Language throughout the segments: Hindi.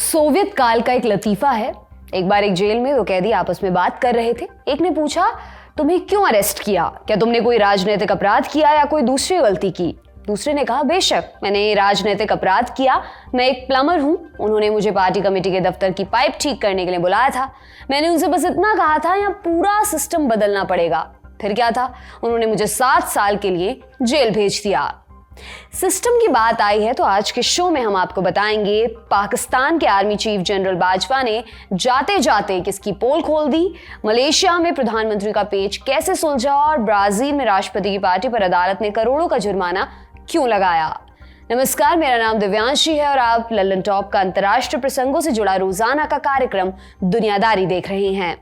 सोवियत काल का एक लतीफा है। एक बार एक जेल में दो कैदी आपस में बात कर रहे थे। एक ने पूछा, तुम्हें क्यों अरेस्ट किया? क्या तुमने कोई राजनीतिक अपराध किया या कोई दूसरी गलती की? दूसरे ने कहा, बेशक मैंने राजनीतिक अपराध किया। मैं एक प्लम्बर हूं। उन्होंने मुझे पार्टी कमेटी के दफ्तर की पाइप ठीक करने के लिए बुलाया था। मैंने उनसे बस इतना कहा था, यहाँ पूरा सिस्टम बदलना पड़ेगा। फिर क्या था, उन्होंने मुझे 7 साल के लिए जेल भेज दिया। सिस्टम की बात आई है तो आज के शो में हम आपको बताएंगे पाकिस्तान के आर्मी चीफ जनरल बाजवा ने जाते जाते किसकी पोल खोल दी, मलेशिया में प्रधानमंत्री का पेच कैसे सुलझा और ब्राजील में राष्ट्रपति की पार्टी पर अदालत ने करोड़ों का जुर्माना क्यों लगाया। नमस्कार, मेरा नाम दिव्यांशी है और आप लल्लन टॉप का अंतर्राष्ट्रीय प्रसंगों से जुड़ा रोजाना का कार्यक्रम दुनियादारी देख रहे हैं।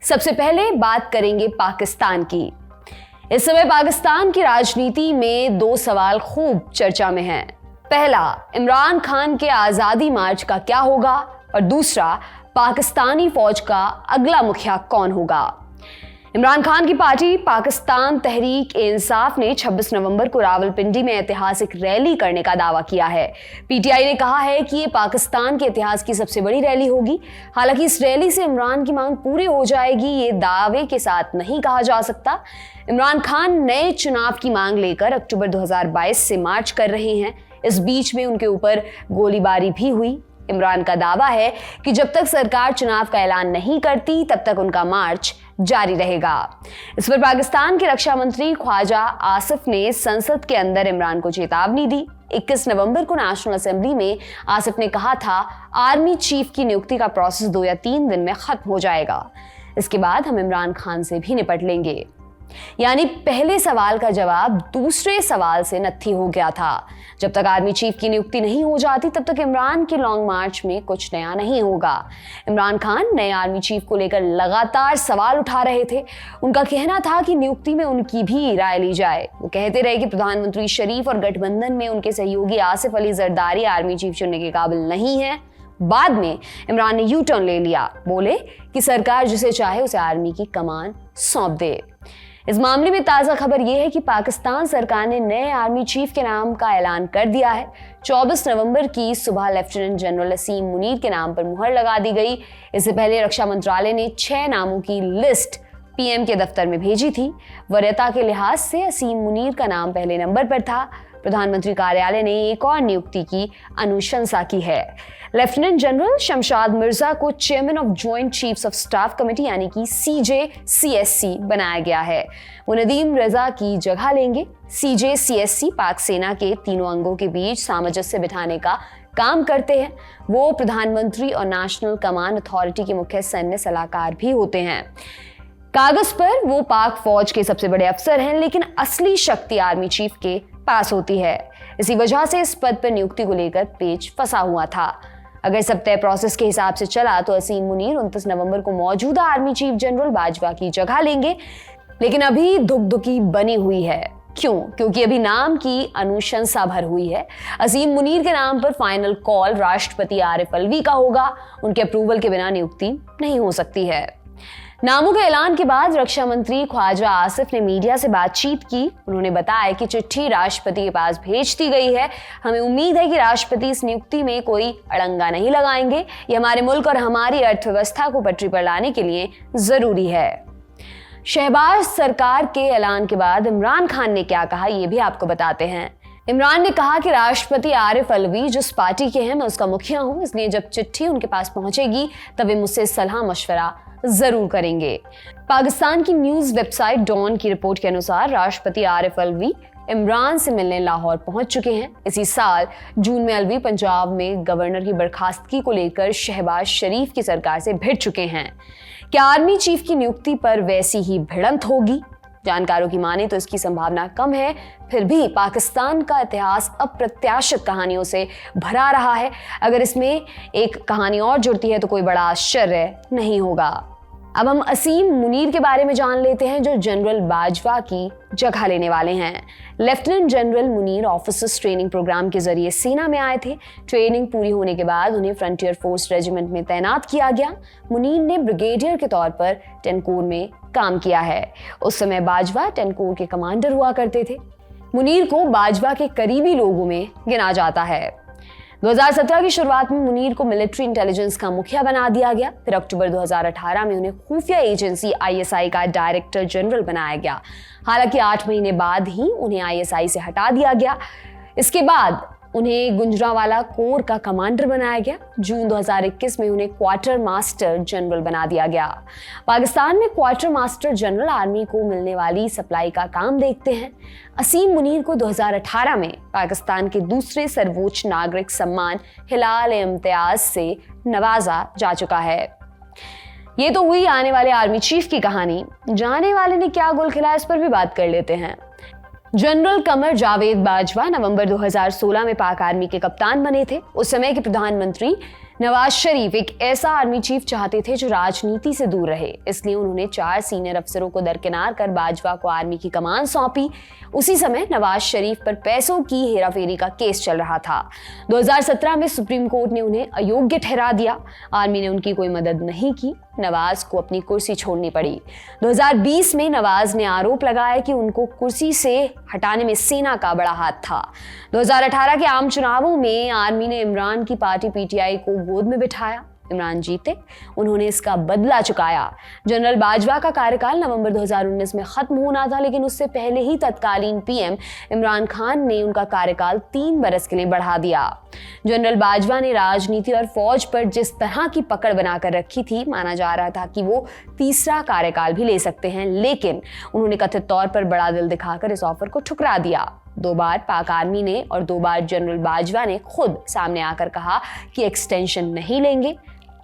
सबसे पहले बात करेंगे पाकिस्तान की। इस समय पाकिस्तान की राजनीति में 2 सवाल खूब चर्चा में हैं। पहला, इमरान खान के आजादी मार्च का क्या होगा, और दूसरा, पाकिस्तानी फौज का अगला मुखिया कौन होगा। इमरान खान की पार्टी पाकिस्तान तहरीक-ए-इंसाफ ने 26 नवंबर को रावलपिंडी में ऐतिहासिक रैली करने का दावा किया है। पीटीआई ने कहा है कि ये पाकिस्तान के इतिहास की सबसे बड़ी रैली होगी। हालांकि इस रैली से इमरान की मांग पूरी हो जाएगी, ये दावे के साथ नहीं कहा जा सकता। इमरान खान नए चुनाव की मांग लेकर अक्टूबर 2022 से मार्च कर रहे हैं। इस बीच में उनके ऊपर गोलीबारी भी हुई। इमरान का दावा है कि जब तक सरकार चुनाव का ऐलान नहीं करती तब तक उनका मार्च जारी रहेगा। इस पर पाकिस्तान के रक्षा मंत्री ख्वाजा आसिफ ने संसद के अंदर इमरान को चेतावनी दी। 21 नवंबर को नेशनल असेंबली में आसिफ ने कहा था, आर्मी चीफ की नियुक्ति का प्रोसेस 2 या 3 दिन में खत्म हो जाएगा। इसके बाद हम इमरान खान से भी निपट लेंगे। यानी पहले सवाल का जवाब दूसरे सवाल से नत्थी हो गया था। जब तक आर्मी चीफ की नियुक्ति नहीं हो जाती तब तक इमरान की लॉन्ग मार्च में कुछ नया नहीं होगा। इमरान खान नए आर्मी चीफ को लेकर लगातार सवाल उठा रहे थे। उनका कहना था कि नियुक्ति में उनकी भी राय ली जाए। वो कहते रहे कि प्रधानमंत्री शरीफ और गठबंधन में उनके सहयोगी आसिफ अली जरदारी आर्मी चीफ चुनने के काबिल नहीं है। बाद में इमरान ने यू टर्न ले लिया। बोले कि सरकार जिसे चाहे उसे आर्मी की कमान सौंप दे। इस मामले में ताजा खबर यह है कि पाकिस्तान सरकार ने नए आर्मी चीफ के नाम का ऐलान कर दिया है। 24 नवंबर की सुबह लेफ्टिनेंट जनरल असीम मुनीर के नाम पर मुहर लगा दी गई। इससे पहले रक्षा मंत्रालय ने 6 नामों की लिस्ट पीएम के दफ्तर में भेजी थी। वरीयता के लिहाज से असीम मुनीर का नाम पहले नंबर पर था। प्रधानमंत्री कार्यालय ने एक और नियुक्ति की अनुशंसा की है। लेफ्टिनेंट जनरल शमशाद मिर्जा को chairman of joint chiefs of staff committee यानी कि CJCSC बनाया गया है। वो नदीम रजा की जगह लेंगे। CJCSC पाक सेना के तीनों अंगों के बीच सामंजस्य बिठाने का काम करते हैं। वो प्रधानमंत्री और नेशनल कमांड अथॉरिटी के मुख्य सैन्य सलाहकार भी होते हैं। कागज पर वो पाक फौज के सबसे बड़े अफसर हैं, लेकिन असली शक्ति आर्मी चीफ के पास होती है। इसी वजह से इस पद पर नियुक्ति को लेकर पेच फंसा हुआ था। अगर सब तय प्रोसेस के हिसाब से चला तो असीम मुनीर 29 नवंबर को मौजूदा आर्मी चीफ जनरल बाजवा की जगह लेंगे। लेकिन अभी धुकधुकी बनी हुई है। क्यों? क्योंकि अभी नाम की अनुशंसा भर हुई है। असीम मुनीर के नाम पर फाइनल कॉल राष्ट्रपति आरिफ अलवी का होगा। उनके अप्रूवल के बिना नियुक्ति नहीं हो सकती है। नामों के ऐलान के बाद रक्षा मंत्री ख्वाजा आसिफ ने मीडिया से बातचीत की। उन्होंने बताया कि चिट्ठी राष्ट्रपति के पास भेज दी गई है। हमें उम्मीद है कि राष्ट्रपति इस नियुक्ति में कोई अड़ंगा नहीं लगाएंगे। ये हमारे मुल्क और हमारी अर्थव्यवस्था को पटरी पर लाने के लिए जरूरी है। शहबाज सरकार के ऐलान के बाद इमरान खान ने क्या कहा, ये भी आपको बताते हैं। इमरान ने कहा कि राष्ट्रपति आरिफ अलवी जिस पार्टी के हैं मैं उसका मुखिया हूं, इसलिए जब चिट्ठी उनके पास पहुंचेगी तब वे मुझसे सलाह मशवरा जरूर करेंगे। पाकिस्तान की न्यूज वेबसाइट डॉन की रिपोर्ट के अनुसार राष्ट्रपति आरिफ अलवी इमरान से मिलने लाहौर पहुंच चुके हैं। इसी साल जून में अलवी पंजाब में गवर्नर की बर्खास्तगी को लेकर शहबाज शरीफ की सरकार से भिड़ चुके हैं। क्या आर्मी चीफ की नियुक्ति पर वैसी ही भिड़ंत होगी? जानकारों की माने तो इसकी संभावना कम है। फिर भी पाकिस्तान का इतिहास अप्रत्याशित कहानियों से भरा रहा है। अगर इसमें एक कहानी और जुड़ती है तो कोई बड़ा आश्चर्य नहीं होगा। अब हम असीम मुनीर के बारे में जान लेते हैं, जो जनरल बाजवा की जगह लेने वाले हैं। Lieutenant general Munir officers training programme के जरिए सेना में आए थे। ट्रेनिंग पूरी होने के बाद उन्हें फ्रंटियर फोर्स रेजिमेंट में तैनात किया गया। मुनीर ने ब्रिगेडियर के तौर पर 10 कोर में काम किया है। उस समय बाजवा 10 कोर के कमांडर हुआ करते थे। मुनीर को बाजवा के करीबी लोगों में गिना जाता है। 2017 की शुरुआत में मुनीर को मिलिट्री इंटेलिजेंस का मुखिया बना दिया गया। फिर अक्टूबर 2018 में उन्हें खुफिया एजेंसी ISI का डायरेक्टर जनरल बनाया गया। हालांकि 8 महीने बाद ही उन्हें ISI से हटा दिया गया। इसके बाद उन्हें गुजरांवाला कोर का कमांडर बनाया गया। जून 2021 में उन्हें क्वार्टर मास्टर जनरल बना दिया गया। पाकिस्तान में क्वार्टर मास्टर जनरल आर्मी को मिलने वाली सप्लाई का काम देखते हैं। असीम मुनीर को 2018 में पाकिस्तान के दूसरे सर्वोच्च नागरिक सम्मान हिलाल-ए-इम्तियाज से नवाजा जा चुका है। ये तो हुई आने वाले आर्मी चीफ की कहानी। जाने वाले ने क्या गुल खिलाया, इस पर भी बात कर लेते हैं। जनरल कमर जावेद बाजवा नवंबर 2016 में पाक आर्मी के कप्तान बने थे। उस समय के प्रधानमंत्री नवाज शरीफ एक ऐसा आर्मी चीफ चाहते थे जो राजनीति से दूर रहे, इसलिए उन्होंने 4 सीनियर अफसरों को दरकिनार कर बाजवा को आर्मी की कमान सौंपी। उसी समय नवाज शरीफ पर पैसों की हेराफेरी का केस चल रहा था। 2017 में सुप्रीम कोर्ट ने उन्हें अयोग्य ठहरा दिया। आर्मी ने उनकी कोई मदद नहीं की। नवाज को अपनी कुर्सी छोड़नी पड़ी। 2020 में नवाज ने आरोप लगाया कि उनको कुर्सी से हटाने में सेना का बड़ा हाथ था। 2018 के आम चुनावों में आर्मी ने इमरान की पार्टी PTI को गोद में बिठाया। इमरान जीते, उन्होंने इसका बदला चुकाया। जनरल बाजवा का कार्यकाल नवंबर 2019 में खत्म होना था, लेकिन उससे पहले ही तत्कालीन PM इमरान खान ने उनका कार्यकाल 3 बरस के लिए बढ़ा दिया। जनरल बाजवा ने राजनीति और फौज पर जिस तरह की पकड़ बनाकर रखी थी, माना जा रहा था कि वो तीसरा कार्यकाल भी ले सकते हैं, लेकिन उन्होंने कथित तौर पर बड़ा दिल दिखाकर इस ऑफर को ठुकरा दिया। 2 बार पाक आर्मी ने और 2 बार जनरल बाजवा ने खुद सामने आकर कहा कि एक्सटेंशन नहीं लेंगे।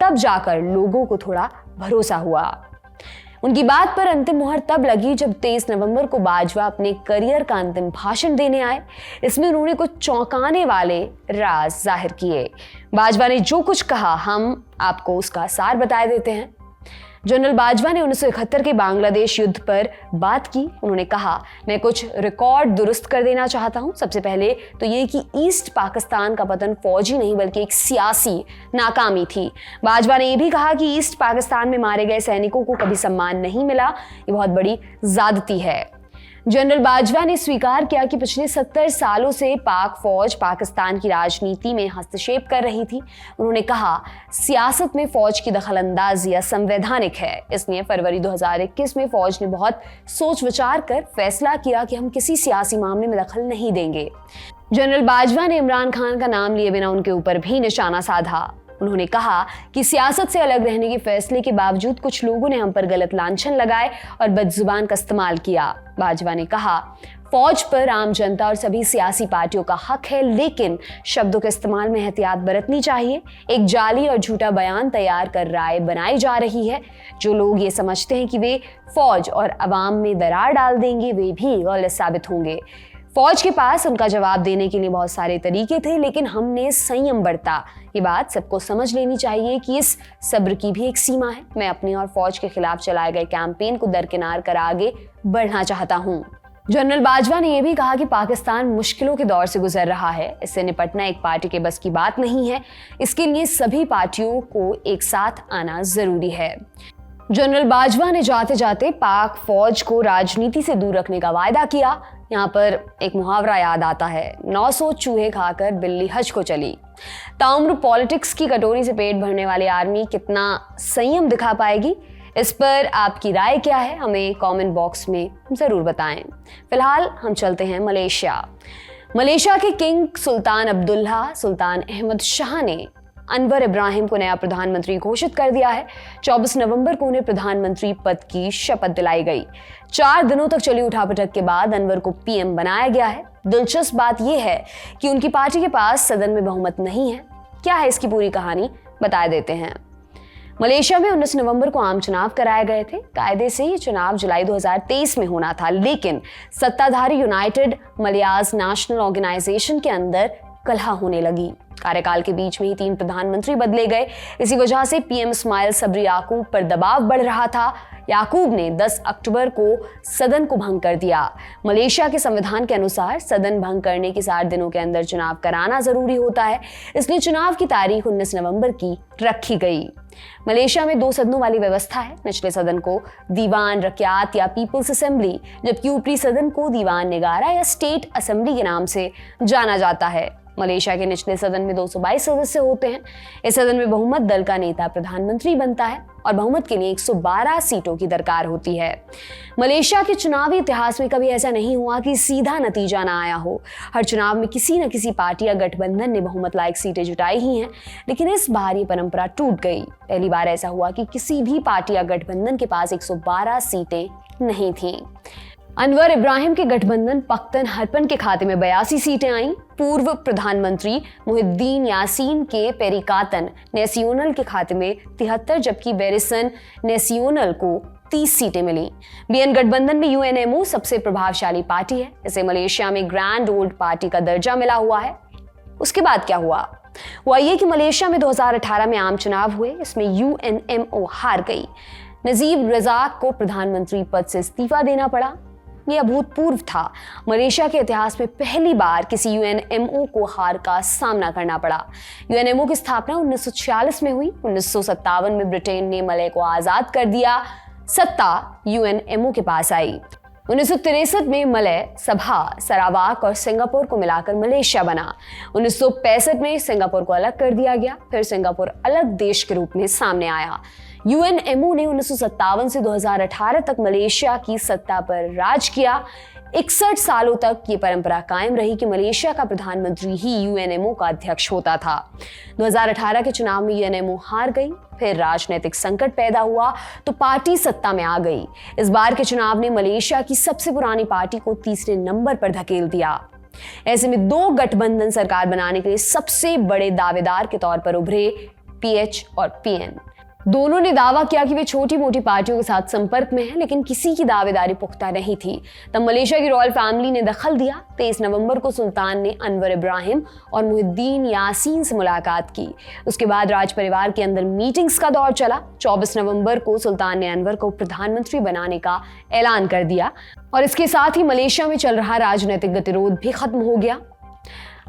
तब जाकर लोगों को थोड़ा भरोसा हुआ। उनकी बात पर अंतिम मुहर तब लगी जब 23 नवंबर को बाजवा अपने करियर का अंतिम भाषण देने आए। इसमें उन्होंने कुछ चौंकाने वाले राज जाहिर किए। बाजवा ने जो कुछ कहा, हम आपको उसका सार बता देते हैं। जनरल बाजवा ने 1971 के बांग्लादेश युद्ध पर बात की। उन्होंने कहा, मैं कुछ रिकॉर्ड दुरुस्त कर देना चाहता हूं। सबसे पहले तो ये कि ईस्ट पाकिस्तान का पतन फौजी नहीं बल्कि एक सियासी नाकामी थी। बाजवा ने यह भी कहा कि ईस्ट पाकिस्तान में मारे गए सैनिकों को कभी सम्मान नहीं मिला। ये बहुत बड़ी ज्यादती है। जनरल बाजवा ने स्वीकार किया कि पिछले 70 सालों से पाक फौज पाकिस्तान की राजनीति में हस्तक्षेप कर रही थी। उन्होंने कहा, सियासत में फौज की दखलंदाजी असंवैधानिक है, इसलिए फरवरी 2021 में फौज ने बहुत सोच विचार कर फैसला किया कि हम किसी सियासी मामले में दखल नहीं देंगे। जनरल बाजवा ने इमरान खान का नाम लिए बिना उनके ऊपर भी निशाना साधा। उन्होंने कहा कि सियासत से अलग रहने के फैसले के बावजूद कुछ लोगों ने हम पर गलत लांछन लगाए और बदजुबान का इस्तेमाल किया। बाजवा ने कहा, फौज पर आम जनता और सभी सियासी पार्टियों का हक है, लेकिन शब्दों के इस्तेमाल में एहतियात बरतनी चाहिए। एक जाली और झूठा बयान तैयार कर राय बनाई जा रही है। जो लोग ये समझते हैं कि वे फौज और अवाम में दरार डाल देंगे, वे भी गलत साबित होंगे। फौज के पास उनका जवाब देने के लिए बहुत सारे तरीके थे, लेकिन हमने संयम बरता। ये बात सबको समझ लेनी चाहिए कि इस सब्र की भी एक सीमा है। मैं अपनी और फौज के खिलाफ चलाए गए कैंपेन को दरकिनार कर आगे बढ़ना चाहता हूँ। जनरल बाजवा ने यह भी कहा कि पाकिस्तान मुश्किलों के दौर से गुजर रहा है। इससे निपटना एक पार्टी के बस की बात नहीं है। इसके लिए सभी पार्टियों को एक साथ आना जरूरी है। जनरल बाजवा ने जाते जाते पाक फौज को राजनीति से दूर रखने का वायदा किया। यहाँ पर एक मुहावरा याद आता है, 900 चूहे खाकर बिल्ली हज को चली। ताउम्र पॉलिटिक्स की कटोरी से पेट भरने वाली आर्मी कितना संयम दिखा पाएगी, इस पर आपकी राय क्या है, हमें कमेंट बॉक्स में जरूर बताएं। फिलहाल हम चलते हैं मलेशिया। मलेशिया के किंग सुल्तान अब्दुल्ला सुल्तान अहमद शाह ने अनवर इब्राहिम को नया प्रधानमंत्री घोषित कर दिया है। 24 नवंबर को उन्हें प्रधानमंत्री पद की शपथ दिलाई गई। 4 दिनों तक चली उठापटक के बाद अनवर को PM बनाया गया है। दिलचस्प बात यह है कि उनकी पार्टी के पास सदन में बहुमत नहीं है। क्या है इसकी पूरी कहानी, बता देते हैं। मलेशिया में 19 नवंबर को आम चुनाव कराए गए थे। कायदे से ये चुनाव जुलाई 2023 में होना था, लेकिन सत्ताधारी यूनाइटेड मलयाज नेशनल ऑर्गेनाइजेशन के अंदर कलह होने लगी। कार्यकाल के बीच में ही 3 प्रधानमंत्री बदले गए। इसी वजह से पीएम इस्माइल सबरी याकूब पर दबाव बढ़ रहा था। याकूब ने 10 अक्टूबर को सदन को भंग कर दिया। मलेशिया के संविधान के अनुसार सदन भंग करने के 60 दिनों के अंदर चुनाव कराना जरूरी होता है, इसलिए चुनाव की तारीख 19 नवंबर की रखी गई। मलेशिया में 2 सदनों वाली व्यवस्था है। निचले सदन को दीवान रक्यात या पीपल्स असेंबली, जबकि ऊपरी सदन को दीवान निगारा या स्टेट असेंबली के नाम से जाना जाता है। मलेशिया के निचले सदन में 222 सदस्य होते हैं। इस सदन में बहुमत दल का नेता प्रधानमंत्री बनता है और बहुमत के लिए 112 सीटों की दरकार होती है। मलेशिया के चुनावी इतिहास में कभी ऐसा नहीं हुआ कि सीधा नतीजा ना आया हो। हर चुनाव में किसी न किसी पार्टी या गठबंधन ने बहुमत लायक सीटें जुटाई ही हैं, लेकिन इस बार ये परंपरा टूट गई। पहली बार ऐसा हुआ कि किसी भी पार्टी या गठबंधन के पास 112 सीटें नहीं थीं। अनवर इब्राहिम के गठबंधन पख्तन हरपन के खाते में 82 सीटें आईं। पूर्व प्रधानमंत्री मुहिद्दीन यासीन के पेरिकातन नेसियोनल के खाते में 73, जबकि बेरिसन नेसियोनल को 30 सीटें मिली। बीएन गठबंधन में यूएनएमओ सबसे प्रभावशाली पार्टी है। इसे मलेशिया में ग्रैंड ओल्ड पार्टी का दर्जा मिला हुआ है। उसके बाद क्या हुआ ये कि मलेशिया में 2018 में आम चुनाव हुए। इसमें यूएनएमओ हार गई। नजीब रजाक को प्रधानमंत्री पद से इस्तीफा देना पड़ा। यह अभूतपूर्व था। मलेशिया के इतिहास में पहली बार किसी यूएनएमओ को हार का सामना करना पड़ा। यूएनएमओ की स्थापना 1946 में हुई। 1957 में ब्रिटेन ने मलय को आजाद कर दिया। सत्ता यूएनएमओ के पास आई। 1963 में मलय, सबा, सरावाक और सिंगापुर को मिलाकर मलेशिया बना। 1965 में सिंगापुर को अलग कर दिया गया। फिर सिंगापुर अलग देश के रूप में सामने आया। यूएनएमओ ने 1957 से 2018 तक मलेशिया की सत्ता पर राज किया। 61 सालों तक ये परंपरा कायम रही कि मलेशिया का प्रधानमंत्री ही यूएनएमओ का अध्यक्ष होता था। 2018 के चुनाव में यूएनएमओ हार गई। फिर राजनीतिक संकट पैदा हुआ तो पार्टी सत्ता में आ गई। इस बार के चुनाव ने मलेशिया की सबसे पुरानी पार्टी को तीसरे नंबर पर धकेल दिया। ऐसे में 2 गठबंधन सरकार बनाने के लिए सबसे बड़े दावेदार के तौर पर उभरे पीएच और पीएन। दोनों ने दावा किया कि वे छोटी मोटी पार्टियों के साथ संपर्क में हैं, लेकिन किसी की दावेदारी पुख्ता नहीं थी। तब मलेशिया की रॉयल फैमिली ने दखल दिया। 23 नवंबर को सुल्तान ने अनवर इब्राहिम और मुहिद्दीन यासीन से मुलाकात की। उसके बाद राज परिवार के अंदर मीटिंग्स का दौर चला। 24 नवंबर को सुल्तान ने अनवर को प्रधानमंत्री बनाने का ऐलान कर दिया और इसके साथ ही मलेशिया में चल रहा राजनीतिक गतिरोध भी खत्म हो गया।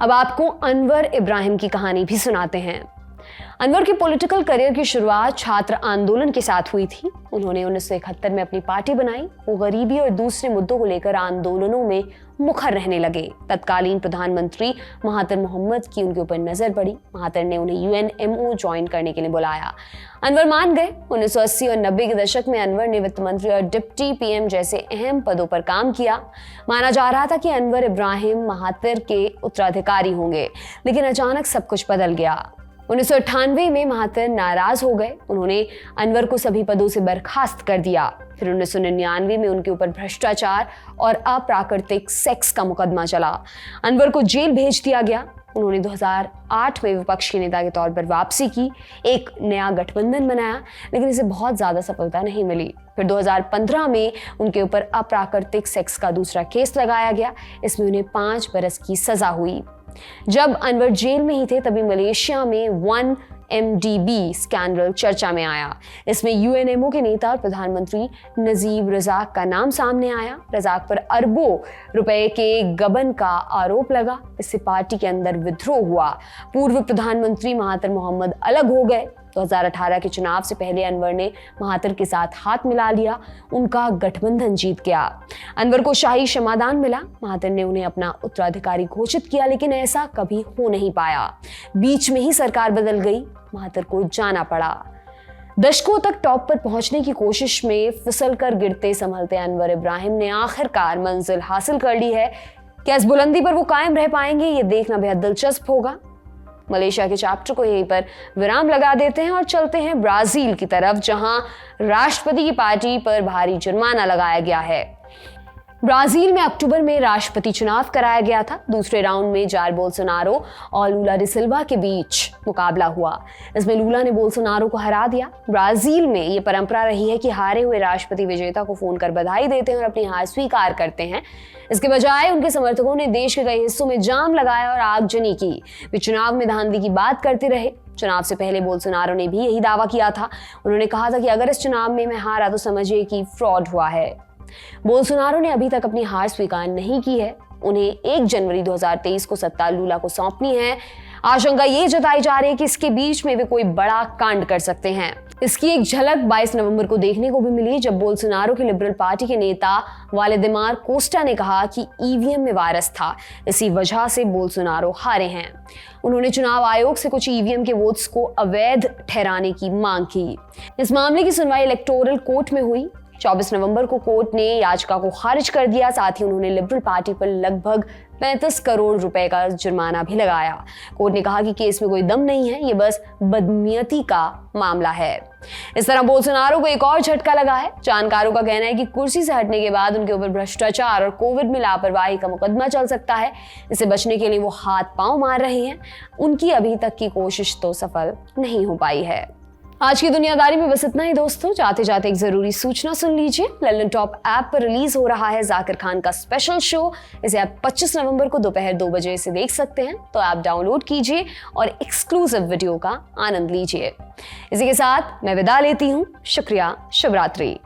अब आपको अनवर इब्राहिम की कहानी भी सुनाते हैं। अनवर के पॉलिटिकल करियर की शुरुआत छात्र आंदोलन के साथ हुई थी। उन्होंने 1971 में अपनी पार्टी बनाई। वो गरीबी और दूसरे मुद्दों को लेकर आंदोलनों में मुखर रहने लगे। तत्कालीन प्रधानमंत्री महातिर मोहम्मद की उनके ऊपर नजर पड़ी। महातिर ने उन्हें यूएनएमओ ज्वाइन करने के लिए बुलाया। अनवर मान गए। 1980 और 90 के दशक में अनवर ने वित्त मंत्री और डिप्टी पीएम जैसे अहम पदों पर काम किया। माना जा रहा था कि अनवर इब्राहिम महातिर के उत्तराधिकारी होंगे, लेकिन अचानक सब कुछ बदल गया। 1998 में महातिर नाराज हो गए। उन्होंने अनवर को सभी पदों से बर्खास्त कर दिया। फिर 1999 में उनके ऊपर भ्रष्टाचार और अप्राकृतिक सेक्स का मुकदमा चला। अनवर को जेल भेज दिया गया। उन्होंने 2008 में विपक्ष के नेता के तौर पर वापसी की, एक नया गठबंधन बनाया, लेकिन इसे बहुत ज्यादा सफलता नहीं मिली। फिर 2015 में उनके ऊपर अप्राकृतिक सेक्स का दूसरा केस लगाया गया। इसमें उन्हें 5 बरस की सजा हुई। जब अनवर जेल में ही थे तभी मलेशिया में 1MDB स्कैंडल चर्चा में आया। इसमें यूएनएमओ के नेता और प्रधानमंत्री नजीब रजाक का नाम सामने आया। रजाक पर अरबों रुपए के गबन का आरोप लगा। इससे पार्टी के अंदर विद्रोह हुआ। पूर्व प्रधानमंत्री महातिर मोहम्मद अलग हो गए। 2018 के चुनाव से पहले अनवर ने महातिर के साथ हाथ मिला लिया। उनका गठबंधन जीत गया। अनवर को शाही क्षमादान मिला। महातिर ने उन्हें अपना उत्तराधिकारी घोषित किया, लेकिन ऐसा कभी हो नहीं पाया। बीच में ही सरकार बदल गई। महातिर को जाना पड़ा। दशकों तक टॉप पर पहुंचने की कोशिश में फिसलकर गिरते संभलते अनवर इब्राहिम ने आखिरकार मंजिल हासिल कर ली है। क्या इस बुलंदी पर वो कायम रह पाएंगे, ये देखना बेहद दिलचस्प होगा। मलेशिया के चैप्टर को यहीं पर विराम लगा देते हैं और चलते हैं ब्राजील की तरफ, जहां राष्ट्रपति की पार्टी पर भारी जुर्माना लगाया गया है। ब्राजील में अक्टूबर में राष्ट्रपति चुनाव कराया गया था। दूसरे राउंड में जायर बोल्सोनारो और लूला डी सिल्वा के बीच मुकाबला हुआ। इसमें लूला ने बोल्सोनारो को हरा दिया। ब्राजील में ये परंपरा रही है कि हारे हुए राष्ट्रपति विजेता को फोन कर बधाई देते हैं और अपनी हार स्वीकार करते हैं। इसके बजाय उनके समर्थकों ने देश के कई हिस्सों में जाम लगाया और आगजनी की। वे चुनाव में धांधली की बात करते रहे। चुनाव से पहले बोल्सोनारो ने भी यही दावा किया था। उन्होंने कहा था कि अगर इस चुनाव में मैं हारा तो समझिए कि फ्रॉड हुआ है। बोल्सोनारो ने अभी तक अपनी हार स्वीकार नहीं की है। उन्हें 1 जनवरी 2023 को सत्ता लूला को सौंपनी है। आशंका ये जताई जा रही है कि इसके बीच में वे कोई बड़ा कांड कर सकते हैं। इसकी एक झलक 22 नवंबर को देखने को भी मिली, जब बोल्सोनारो के लिबरल पार्टी के नेता वालेदिमार कोस्टा ने कहा कि ईवीएम में वायरस था, इसी वजह से बोल्सोनारो हारे हैं। उन्होंने चुनाव आयोग से कुछ ईवीएम के वोट्स को अवैध ठहराने की मांग की। इस मामले की सुनवाई इलेक्टोरल कोर्ट में हुई। 24 नवंबर को कोर्ट ने याचिका को खारिज कर दिया। साथ ही उन्होंने लिबरल पार्टी पर लगभग 35 करोड़ रुपए का जुर्माना भी लगाया। कोर्ट ने कहा कि केस में कोई दम नहीं है, ये बस बदनीयती का मामला है। इस तरह बोल्सोनारो को एक और झटका लगा है। जानकारों का कहना है कि कुर्सी से हटने के बाद उनके ऊपर भ्रष्टाचार और कोविड में लापरवाही का मुकदमा चल सकता है। इससे बचने के लिए वो हाथ पांव मार रहे हैं। उनकी अभी तक की कोशिश तो सफल नहीं हो पाई है। आज की दुनियादारी में बस इतना ही दोस्तों। जाते जाते एक जरूरी सूचना सुन लीजिए। लंदन टॉप ऐप पर रिलीज हो रहा है जाकिर खान का स्पेशल शो। इसे आप 25 नवंबर को दोपहर 2 बजे से देख सकते हैं। तो ऐप डाउनलोड कीजिए और एक्सक्लूसिव वीडियो का आनंद लीजिए। इसी के साथ मैं विदा लेती हूँ। शुक्रिया, शुभ रात्रि।